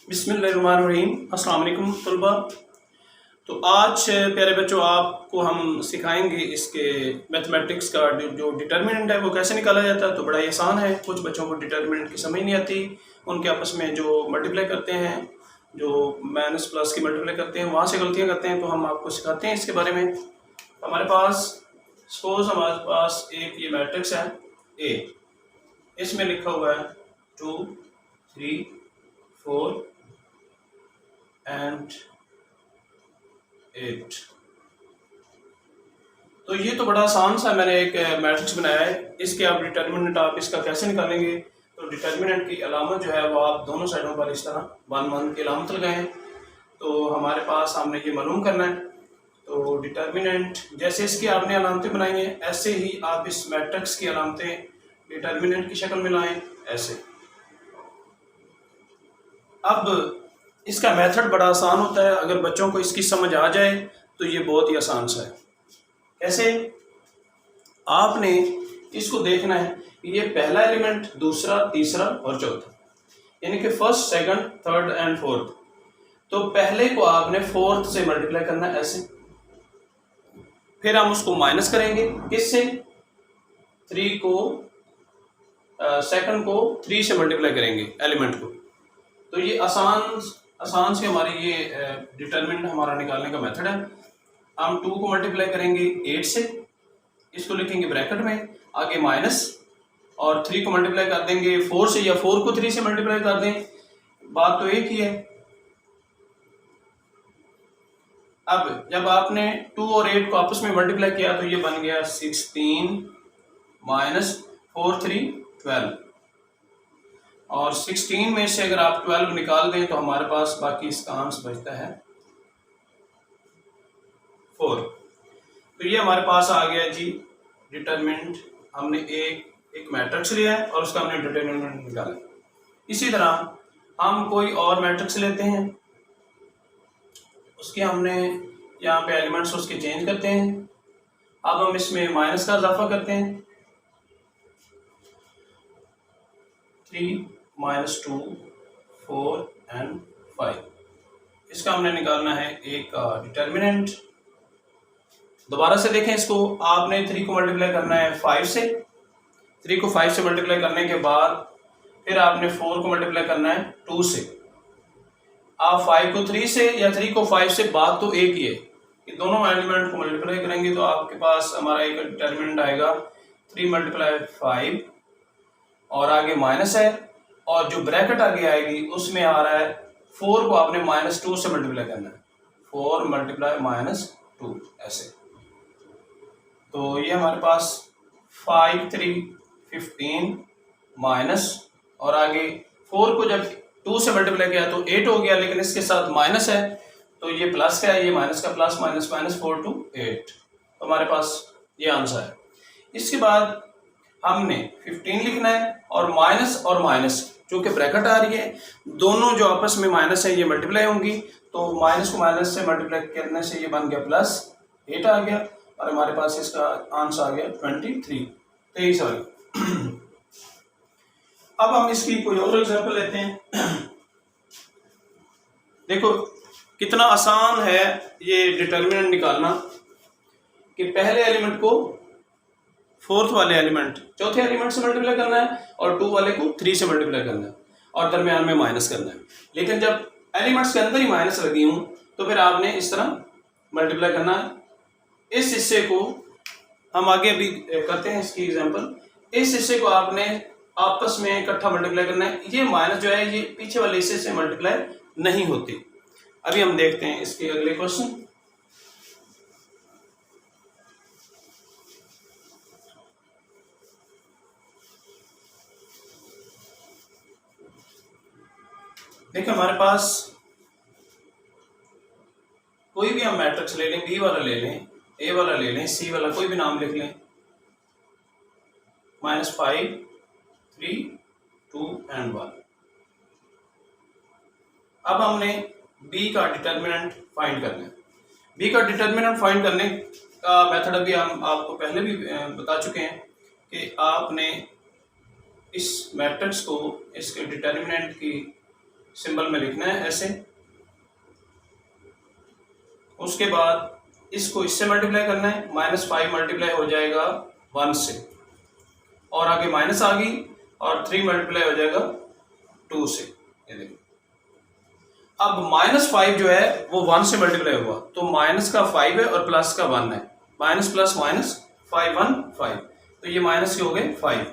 बिस्मिल्लाहिर्रहमानिर्रहीम। अस्सलाम वालेकुम तलबा। तो आज प्यारे बच्चों आपको हम सिखाएंगे इसके मैथमेटिक्स का जो डिटर्मिनेंट है वो कैसे निकाला जाता है। तो बड़ा ही आसान है। कुछ बच्चों को डिटर्मिनेंट की समझ नहीं आती, उनके आपस में जो मल्टीप्लाई करते हैं, जो माइनस प्लस की मल्टीप्लाई करते हैं, वहाँ से गलतियाँ करते हैं। तो हम आपको सिखाते हैं इसके बारे में। हमारे पास सपोज हमारे पास एक ये मैट्रिक्स है ए, इसमें लिखा हुआ है 2 3 4 एंड 8। तो ये तो बड़ा आसान सा मैंने एक मैट्रिक्स बनाया है। इसके आप डिटर्मिनेंट आप इसका कैसे निकालेंगे। तो डिटर्मिनेंट की अलामत जो है वो आप दोनों साइडों पर इस तरह 1 1 की अलामत लगाएं। तो हमारे पास हमने ये मालूम करना है। तो डिटर्मिनेंट जैसे इसकी आपने अलामतें बनाई हैं, ऐसे ही आप इस मैट्रिक्स की अलामतें डिटर्मिनेंट की शक्ल में लाएं ऐसे। अब इसका मेथड बड़ा आसान होता है। अगर बच्चों को इसकी समझ आ जाए तो ये बहुत ही आसान सा है। कैसे? आपने इसको देखना है कि ये पहला एलिमेंट, दूसरा, तीसरा और चौथा, यानी कि first, second, third and fourth. तो पहले को आपने फोर्थ से मल्टीप्लाई करना है ऐसे, फिर हम उसको माइनस करेंगे किससे? 3 को सेकंड को 3 से मल्टीप्लाई करेंगे एलिमेंट को। तो ये आसान से हमारी ये डिटरमिनेंट हमारा निकालने का मेथड है। हम 2 को मल्टीप्लाई करेंगे 8 से, इसको लिखेंगे ब्रैकेट में, आगे माइनस, और 3 को मल्टीप्लाई कर देंगे 4 से, या 4 को 3 से मल्टीप्लाई कर दें, बात तो एक ही है। अब जब आपने 2 और 8 को आपस में मल्टीप्लाई किया तो ये बन गया 16 माइनस 4 3 12, और 16 में से अगर आप 12 निकाल दें तो हमारे पास बाकी इसका आंसर बचता है 4। तो ये हमारे पास आ गया जी डिटरमिनेंट। हमने एक मैट्रिक्स लिया है और उसका हमने डिटरमिनेंट निकाला। इसी तरह हम कोई और मैट्रिक्स लेते हैं, उसके हमने यहाँ पे एलिमेंट्स उसके चेंज करते हैं। अब हम इसमें माइनस का इजाफा करते हैं, 3 -2 4 एंड 5। इसका हमने निकालना है एक डिटर्मिनेंट। दोबारा से देखें इसको। आपने 3 को मल्टीप्लाई करना है 5 से, 3 को 5 से मल्टीप्लाई करने के बाद फिर आपने 4 को मल्टीप्लाई करना है 2 से। आप 5 को 3 से या 3 को 5 से, बात तो एक ही है कि दोनों एलिमेंट को मल्टीप्लाई करेंगे तो आपके पास हमारा एक डिटर्मिनेंट आएगा 3 × 5, और आगे माइनस है, और जो ब्रैकेट आगे आएगी उसमें आ रहा है 4 को आपने -2 से मल्टीप्लाई करना है, 4 × -2 ऐसे। तो ये हमारे पास 5 3 15 माइनस, और आगे 4 को जब 2 से मल्टीप्लाई किया तो 8 हो गया, लेकिन इसके साथ माइनस है तो ये प्लस का है, ये माइनस का प्लस, माइनस माइनस 4 to 8। तो हमारे पास ये आंसर है। इसके बाद हमने 15 लिखना है, और माइनस जो कि ब्रैकेट आ रही है, दोनों जो आपस में माइनस है ये मल्टीप्लाई होंगी। तो माइनस को माइनस से मल्टीप्लाई करने से ये बन गया +8 आ गया, और हमारे पास इसका आंसर आ गया 23 आ गया। अब हम इसकी कोई और एग्जांपल लेते हैं। देखो कितना आसान है ये डिटर्मिनेंट निकालना कि पहले एलिमेंट को फोर्थ वाले एलिमेंट चौथे एलिमेंट से मल्टीप्लाई करना है, और 2 वाले को 3 से मल्टीप्लाई करना है, और दरमियान में माइनस करना है। लेकिन जब एलिमेंट्स के अंदर ही माइनस लगी हूं तो फिर आपने इस तरह मल्टीप्लाई करना है। इस हिस्से को हम आगे भी करते हैं इसकी एग्जांपल। इस हिस्से को आपने आपस में इकट्ठा मल्टीप्लाई करना है। ये माइनस जो है ये पीछे वाले हिस्से से मल्टीप्लाई नहीं होती। अभी हम देखते हैं इसके अगले क्वेश्चन। देखिए हमारे पास कोई भी हम मैट्रिक्स ले लें, बी वाला ले लें, ए वाला ले लें, सी वाला, कोई भी नाम लिख लें, -5 3 2 एंड 1। अब हमने बी का डिटर्मिनेंट फाइंड करना है। बी का डिटर्मिनेंट फाइंड करने का मेथड अभी हम आपको पहले भी बता चुके हैं कि आपने इस मैट्रिक्स को इसके डिटर्मिनेंट की सिंबल में लिखना है ऐसे। उसके बाद इसको इससे मल्टीप्लाई करना है, -5 मल्टीप्लाई हो जाएगा 1 से, और आगे माइनस आ गई, और 3 मल्टीप्लाई हो जाएगा 2 से। ये देखिए अब -5 जो है वो 1 से मल्टीप्लाई हुआ, तो माइनस का 5 है और प्लस का 1 है, माइनस प्लस माइनस 5 1 5, तो ये माइनस के हो गए 5,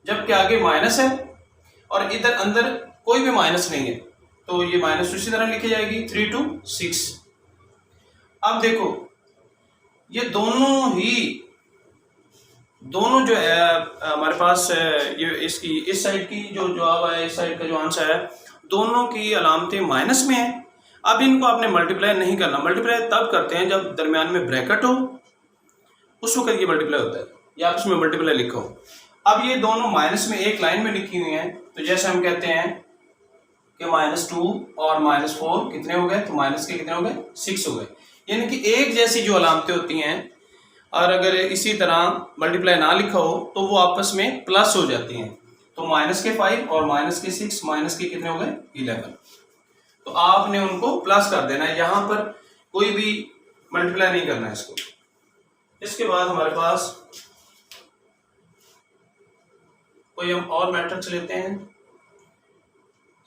जबकि आगे माइनस है और इधर अंदर कोई भी माइनस नहीं है, तो ये माइनस उसी तरह लिखी जाएगी 3 2 6। अब देखो ये दोनों जो है हमारे पास ये इसकी इस साइड की जो जवाब है, इस साइड का जो आंसर है, दोनों की अलामतें माइनस में है। अब इनको आपने मल्टीप्लाई नहीं करना, मल्टीप्लाई तब करते हैं जब दरमियान में ब्रैकेट हो, उस वक्त ये मल्टीप्लाई होता है, या आप उसमें मल्टीप्लाई लिखो। अब ये दोनों माइनस में एक लाइन में लिखी हुई हैं, तो जैसे हम कहते हैं कि -2 और -4 कितने हो गए, तो माइनस के कितने हो गए 6 हो गए, यानी कि एक जैसी जो अलामतें होती हैं, और अगर इसी तरह मल्टीप्लाई ना लिखा हो तो वो आपस में प्लस हो जाती हैं, तो माइनस के 5 और माइनस के 6, माइनस के कितने हो गए 11, तो आपने उनको प्लस कर देना है, यहां पर कोई भी मल्टीप्लाई नहीं करना है इसको। इसके बाद हमारे पास कोई हम और मैट्रिक्स लेते हैं,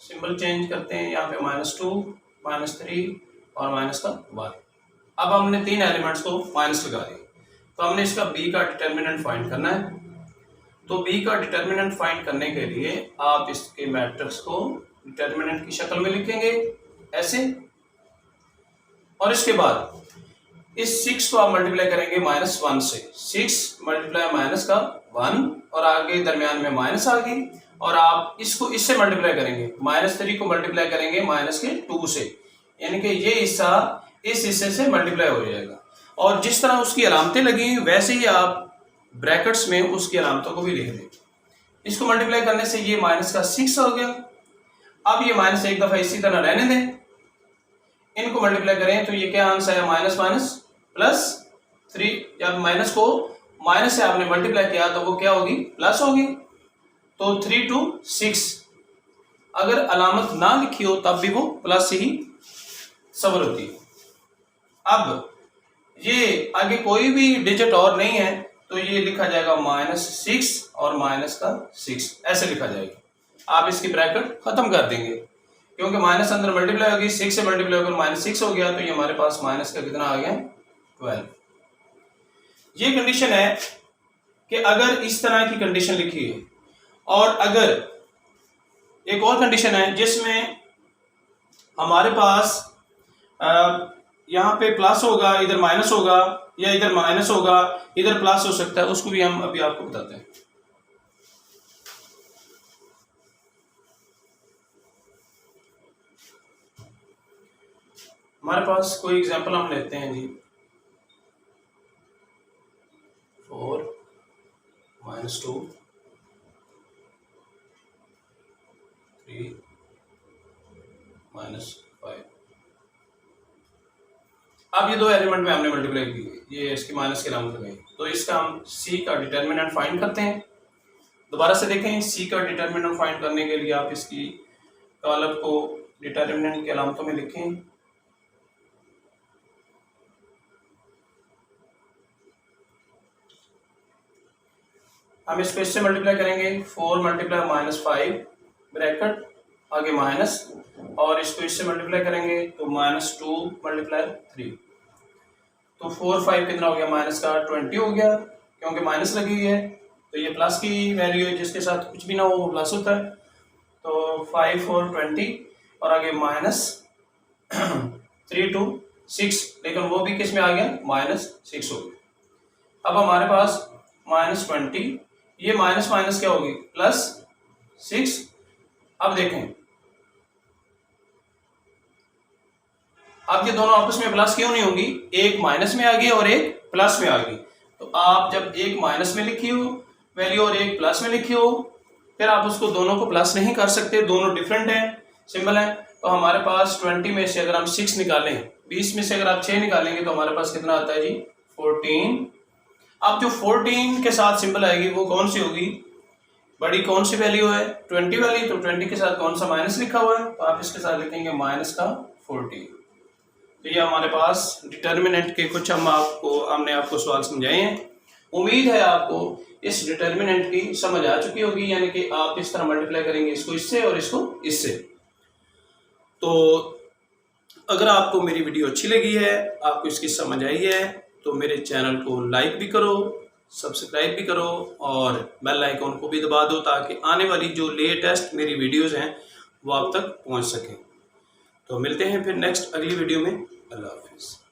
सिंबल चेंज करते हैं, यहाँ पे -2 -3 और माइनस का 1। अब हमने 3 एलिमेंट्स को माइनस लगा दिया, तो हमने इसका b का डिटर्मिनेंट फाइंड करना है। तो b का डिटर्मिनेंट फाइंड करने के लिए आप इसके मैट्रिक्स को डिटर्मिनेंट की शक्ल में लिखेंगे ऐसे, और इसके बाद इस 6 को आप मल्टीप्लाई करेंगे -1 से, 6 मल्टीप्लाई माइनस का 1, और आगे दरमियान में माइनस आ गई, और आप इसको इससे मल्टीप्लाई करेंगे, -3 को मल्टीप्लाई करेंगे माइनस के 2 से, यानी कि ये हिस्सा इस हिस्से से मल्टीप्लाई हो जाएगा, और जिस तरह उसकी अलामतें लगी वैसे ही आप ब्रैकेट्स में उसकी अलामतों को भी लिख दें। इसको मल्टीप्लाई करने से ये माइनस का 6 हो गया। अब ये माइनस एक दफा इसी तरह रहने दें, इनको मल्टीप्लाई करें तो ये क्या आंसर है, माइनस माइनस +3, जब माइनस को माइनस से आपने मल्टीप्लाई किया तो वो क्या होगी, प्लस होगी, तो 3 2 6, अगर अलामत ना लिखी हो तब भी वो प्लस ही सबर होती है। अब ये आगे कोई भी डिजिट और नहीं है, तो ये लिखा जाएगा -6 और माइनस का 6, ऐसे लिखा जाएगा। आप इसकी ब्रैकेट खत्म कर देंगे, क्योंकि माइनस अंदर मल्टीप्लाई होगी, 6 से मल्टीप्लाई होकर -6 हो गया, तो ये हमारे पास माइनस का कितना आ गया 12। ये कंडीशन है कि अगर इस तरह की कंडीशन लिखी है, और अगर एक और कंडीशन है जिसमें हमारे पास यहाँ पे प्लस होगा, इधर माइनस होगा, या इधर माइनस होगा इधर प्लस हो सकता है, उसको भी हम अभी आपको बताते हैं। हमारे पास कोई एग्जांपल हम लेते हैं जी, 4 -2 3 -5। अब ये दो एलिमेंट में हमने मल्टीप्लाई की, ये इसकी माइनस की अलामत लगाई, तो इसका हम c का डिटर्मिनेंट फाइंड करते हैं। दोबारा से देखें, c का डिटर्मिनेंट फाइंड करने के लिए आप इसकी कॉलम को डिटर्मिनेंट की अलामतों में लिखें। हम इसको इससे मल्टीप्लाई करेंगे, 4 × -5 ब्रैकेट आगे माइनस, और इसको इससे मल्टीप्लाई करेंगे तो -2 × 3, तो 4 5 कितना हो गया, माइनस का 20 हो गया, क्योंकि माइनस लगी हुई है, तो ये प्लस की वैल्यू है, जिसके साथ कुछ भी ना हो वो प्लस होता है, तो 5 4 20, और आगे -3 2 6, लेकिन वो भी किस में आ गया, -6 हो गया। अब हमारे पास -20, ये माइनस माइनस क्या होगी, +6। अब देखें, अब ये दोनों आपस में प्लस क्यों नहीं होंगी, एक माइनस में आ गई और एक प्लस में आ गई, तो आप जब एक माइनस में लिखी हो वैल्यू और एक प्लस में लिखी हो, फिर आप उसको दोनों को प्लस नहीं कर सकते, दोनों डिफरेंट हैं, सिंबल हैं। तो हमारे पास 20 में से अगर हम 6 निकालें, 20 में से अगर आप 6 निकालेंगे तो हमारे पास कितना आता है जी, 14। अब जो 14 के साथ सिंबल आएगी वो कौन सी होगी, बड़ी कौन सी वैल्यू है 20 वाली, तो 20 के साथ कौन सा माइनस लिखा हुआ है, तो आप इसके साथ लिखेंगे माइनस का 40। तो ये हमारे पास डिटर्मिनेंट के कुछ हमने आपको सवाल समझाए हैं। उम्मीद है आपको इस डिटर्मिनेंट की समझ आ चुकी होगी, यानी कि आप इस तरह मल्टीप्लाई करेंगे इसको इससे और इसको इससे। तो अगर आपको मेरी वीडियो अच्छी लगी है, आपको इसकी समझ आई है, तो मेरे चैनल को लाइक भी करो, सब्सक्राइब भी करो और बेल आइकॉन को भी दबा दो, ताकि आने वाली जो लेटेस्ट मेरी वीडियोस हैं वो आप तक पहुंच सकें। तो मिलते हैं फिर नेक्स्ट अगली वीडियो में। अल्लाह हाफिज़।